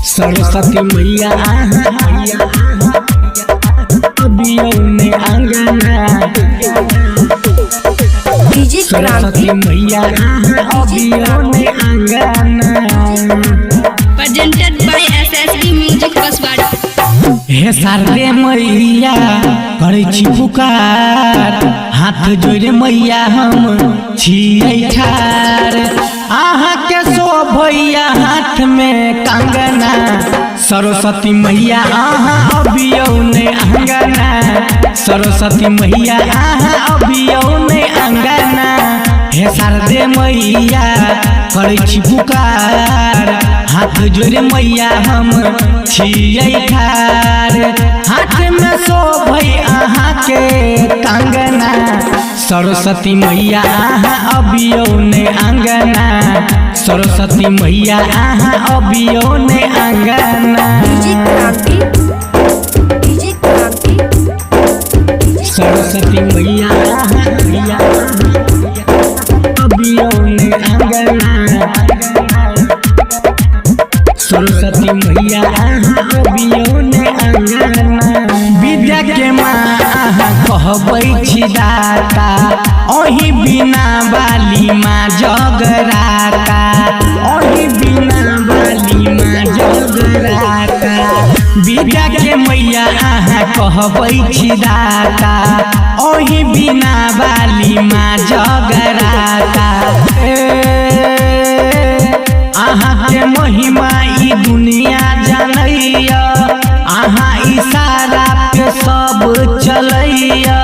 सरस्वती मैया अबियो ने आंगना सरस्वती मैया अबियो ने आंगना presented by SSB Music Kasbada। हे शारदे मैया करे छी पुकार हाथ जोड़े मैया हम छियै ठार आहा के शोभैया हाथ में कंगना सरस्वती मैया आहा अबियो ने आंगना सरस्वती मैया आहा अबियो ने आंगना हे शारदे मैया करे छी पुकार हाथ जोड़े मैया हम छियै ठार हाथ में शोभै आहा के कंगना सरस्वती मैया आहा अबियो ने आंगना सरस्वती मैया आहा अबियो ने आंगना सरस्वती मैया अबियो ने आंगना सरस्वती मैया अबियो ने आंगना विद्या के माँ कहबै छी दाता ओही बिना वाली माँ जगराता ओही बिना वाली माँ जगराता विद्या के मैया कहबै छी दाता ओही बिना वाली माँ जगराता आहा के महिमा ई दुनिया जानैया आहा इशारा पे सब चलैया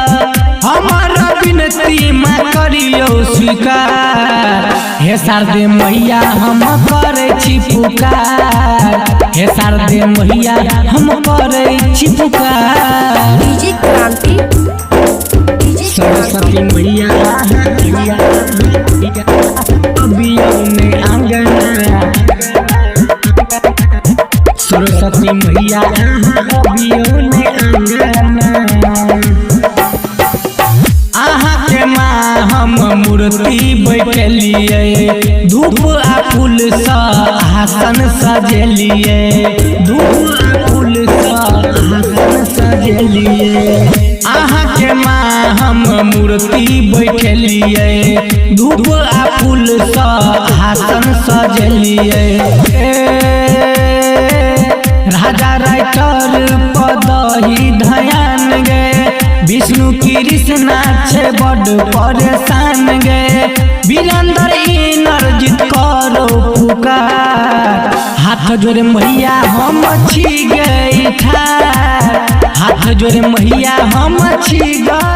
हमारा विनती माँ करियो स्वीकार हे शारदे मैया हम करे छी पुकार हे शारदे मैया हम करे छी पुकार सरस्वती मैया अबियो ने आंगना सरस्वती मैया अबियो ने आंगना आहा के माँ हम मूर्ति बैठलिए धूप आ फूल सा आसन सजेलिए धूप आ फूल सा आसन सजेलिए आहा के माँ हम मूर्ति बैठलिए धूप आ फूल सा आसन सजेलिए राजा राइटर पदही धयान गे विष्णु कृष्णा छे बड़ परेशान गे वीरेंद्र इनर्जित करो पुकार हाथ जोड़े मैया हम छी गई ठार हाथ जोड़े मैया हम छी गई।